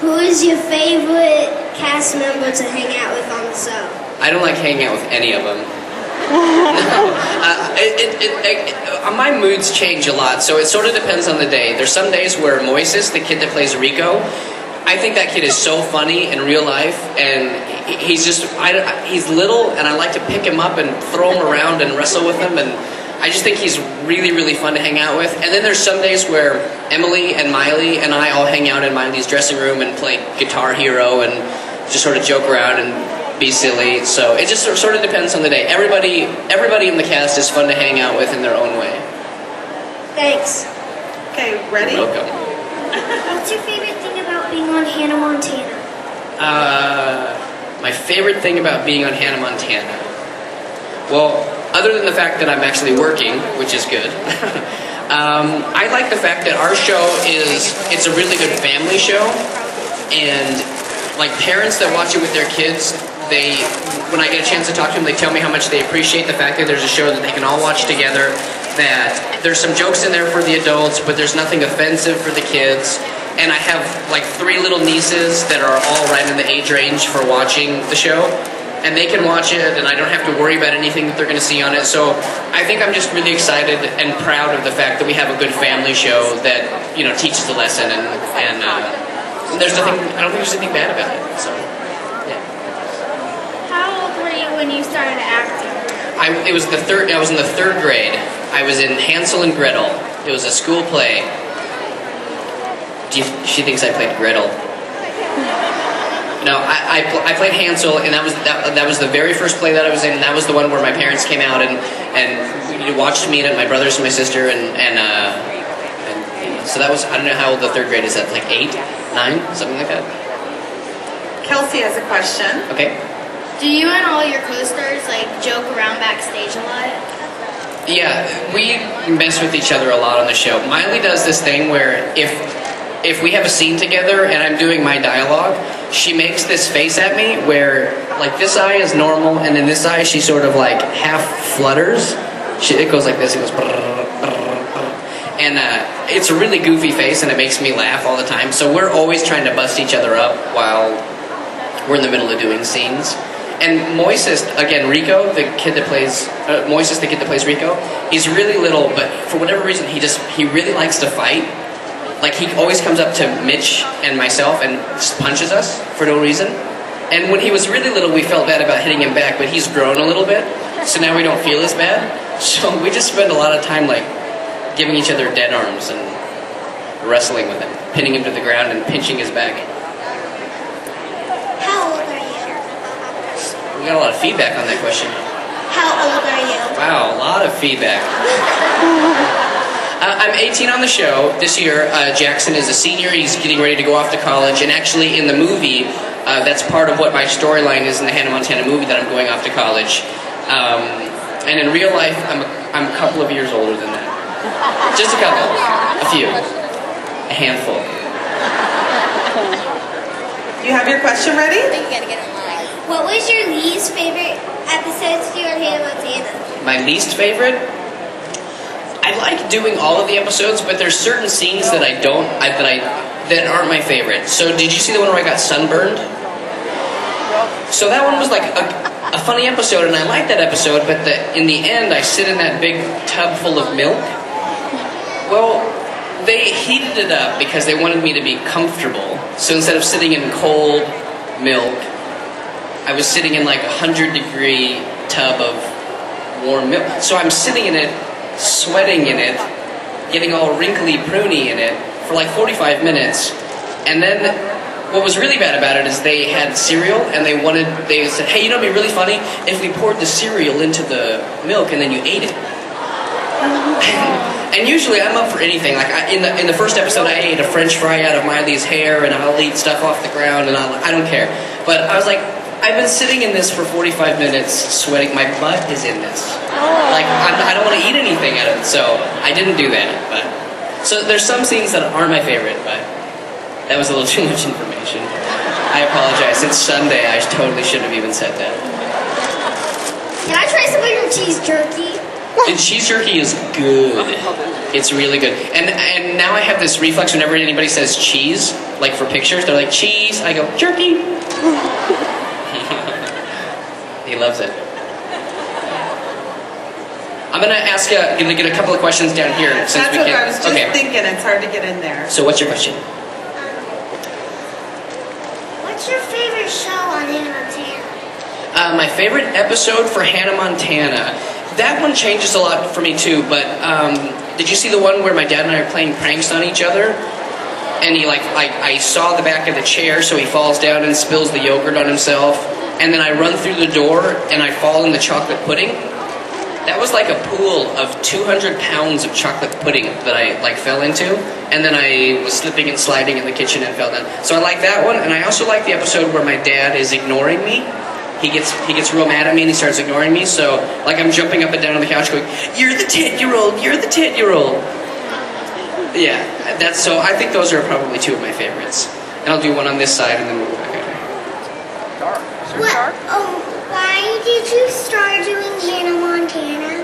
Who is your favorite cast member to hang out with on the show? I don't like hanging out with any of them. My moods change a lot, so it sort of depends on the day. There's some days where Moises, the kid that plays Rico, I think that kid is so funny in real life, and he's little, and I like to pick him up and throw him around and wrestle with him, and I just think he's really, really fun to hang out with. And then there's some days where Emily and Miley and I all hang out in Miley's dressing room and play Guitar Hero and just sort of joke around and be silly. So it just sort of depends on the day. Everybody in the cast is fun to hang out with in their own way. Thanks. Okay, ready? You're welcome. What's your favorite thing about being on Hannah Montana? My favorite thing about being on Hannah Montana? Well, other than the fact that I'm actually working, which is good, I like the fact that our show it's a really good family show, and like parents that watch it with their kids, when I get a chance to talk to them, they tell me how much they appreciate the fact that there's a show that they can all watch together, that there's some jokes in there for the adults, but there's nothing offensive for the kids. And I have like 3 little nieces that are all right in the age range for watching the show, and they can watch it, and I don't have to worry about anything that they're going to see on it. So I think I'm just really excited and proud of the fact that we have a good family show that, you know, teaches a lesson, and there's nothing, I don't think there's anything bad about it. So yeah. How old were you when you started acting? I was in the 3rd grade. I was in Hansel and Gretel. It was a school play. She thinks I played Gretel. No, I played Hansel, and that was the very first play that I was in. And that was the one where my parents came out and watched me and my brothers and my sister, and so that was, I don't know how old the 3rd grade is. That like 8, 9, something like that. Kelsey has a question. Okay. Do you and all your co-stars like joke around backstage a lot? Yeah, we mess with each other a lot on the show. Miley does this thing where if we have a scene together and I'm doing my dialogue, she makes this face at me where like this eye is normal, and then this eye she sort of like half flutters. It goes like this. It goes brrr, brrr, brrr. And it's a really goofy face, and it makes me laugh all the time. So we're always trying to bust each other up while we're in the middle of doing scenes. And Moises, again, Rico, the kid that plays Rico, he's really little, but for whatever reason, he really likes to fight. Like, he always comes up to Mitch and myself and just punches us for no reason. And when he was really little, we felt bad about hitting him back, but he's grown a little bit, so now we don't feel as bad. So we just spend a lot of time, like, giving each other dead arms and wrestling with him, pinning him to the ground and pinching his back. How old are you? We got a lot of feedback on that question. How old are you? Wow, a lot of feedback. I'm 18 on the show. This year, Jackson is a senior. He's getting ready to go off to college. And actually, in the movie, that's part of what my storyline is in the Hannah Montana movie, that I'm going off to college. And in real life, I'm a couple of years older than that. Just a couple. A few. A handful. You have your question ready? You gotta get it live. What was your least favorite episode to do on Hannah Montana? My least favorite? I like doing all of the episodes, but there's certain scenes that that aren't my favorite. So did you see the one where I got sunburned? So that one was like a funny episode, and I liked that episode, but in the end, I sit in that big tub full of milk. Well, they heated it up because they wanted me to be comfortable. So instead of sitting in cold milk, I was sitting in like 100-degree tub of warm milk. So I'm sitting in it, sweating in it, getting all wrinkly pruny in it for like 45 minutes. And then what was really bad about it is they had cereal, and they said, hey, you know what'd be really funny? If we poured the cereal into the milk and then you ate it. And usually I'm up for anything. Like in the first episode, I ate a French fry out of Miley's hair, and I'll eat stuff off the ground, and I don't care. But I was like, I've been sitting in this for 45 minutes, sweating. My butt is in this. Like, I don't want to eat anything out of it, so I didn't do that. But so there's some scenes that aren't my favorite, but that was a little too much information. I apologize. It's Sunday. I totally shouldn't have even said that. Can I try some of your cheese jerky? The cheese jerky is good. It's really good. And now I have this reflex whenever anybody says cheese, like for pictures, they're like, cheese. I go, jerky. He loves it. I'm going to ask you, I'm going to get a couple of questions down here. Since That's we what can't, I was just thinking. It's hard to get in there. So what's your question? What's your favorite show on Hannah Montana? My favorite episode for Hannah Montana. That one changes a lot for me too, but did you see the one where my dad and I are playing pranks on each other? And he I saw the back of the chair, so he falls down and spills the yogurt on himself. And then I run through the door and I fall in the chocolate pudding. That was like a pool of 200 pounds of chocolate pudding that I fell into. And then I was slipping and sliding in the kitchen and fell down. So I like that one, and I also like the episode where my dad is ignoring me. He gets real mad at me and he starts ignoring me. So I'm jumping up and down on the couch going, "You're the 10-year-old, you're the 10-year-old." Yeah, so I think those are probably two of my favorites. And I'll do one on this side and then we'll go back over. Why did you start doing Hannah Montana?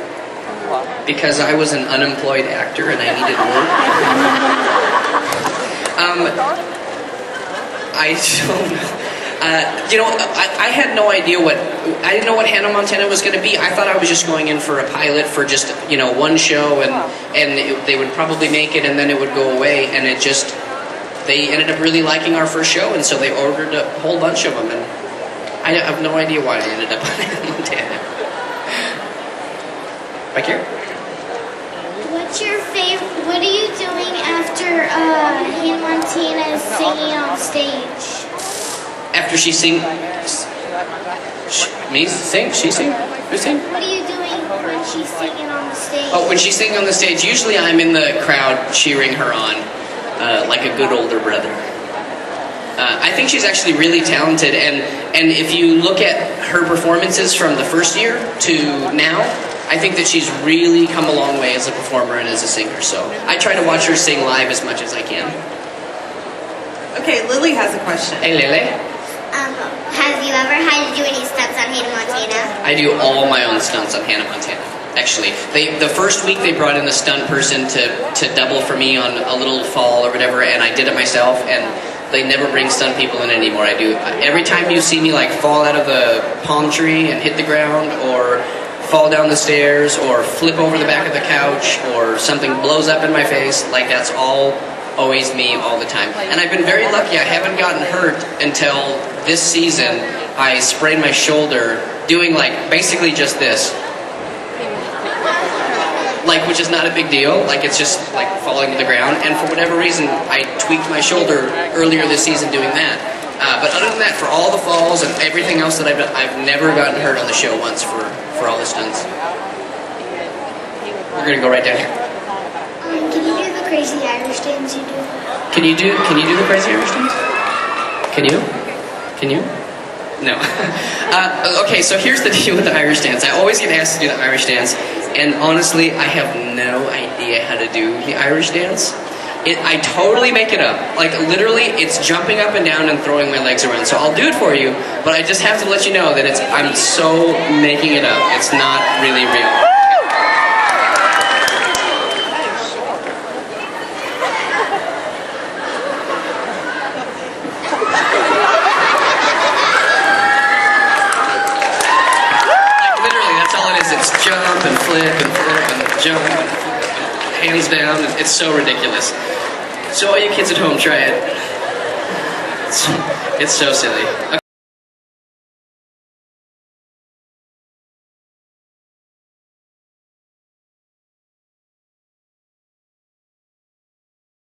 Because I was an unemployed actor and I needed work. I don't know. I had no idea I didn't know what Hannah Montana was going to be. I thought I was just going in for a pilot for just, one show and they would probably make it and then it would go away, and they ended up really liking our first show, and so they ordered a whole bunch of them, and I have no idea why I ended up on Hannah Montana. Back here. What's your favorite? What are you doing after Hannah Montana is singing on stage? After she sing, me sing, she sing, who sing? What are you doing when she's singing on the stage? Oh, when she's singing on the stage, usually I'm in the crowd cheering her on, like a good older brother. I think she's actually really talented, and if you look at her performances from the first year to now, I think that she's really come a long way as a performer and as a singer. So I try to watch her sing live as much as I can. Okay, Lily has a question. Hey, Lily. Have you ever had to do any stunts on Hannah Montana? I do all my own stunts on Hannah Montana. Actually, the first week they brought in a stunt person to double for me on a little fall or whatever, and I did it myself. And they never bring stunt people in anymore. I do every time you see me fall out of the palm tree and hit the ground, or fall down the stairs, or flip over the back of the couch, or something blows up in my face. That's all always me all the time. And I've been very lucky. I haven't gotten hurt until this season. I sprained my shoulder doing basically just this. Which is not a big deal. It's just falling to the ground. And for whatever reason, I tweaked my shoulder earlier this season doing that. But other than that, for all the falls and everything else that I've done, I've never gotten hurt on the show once for all the stunts. We're gonna go right down here. Can you do the crazy Irish dance you do? Can you do the crazy Irish dance? Can you? No. Okay, so here's the deal with the Irish dance. I always get asked to do the Irish dance, and honestly, I have no idea how to do the Irish dance. I totally make it up. Literally, it's jumping up and down and throwing my legs around. So I'll do it for you, but I just have to let you know that I'm so making it up. It's not really real. Jump and flip and jump and flip and hands down. It's so ridiculous. So all you kids at home, try it. It's so silly. Okay.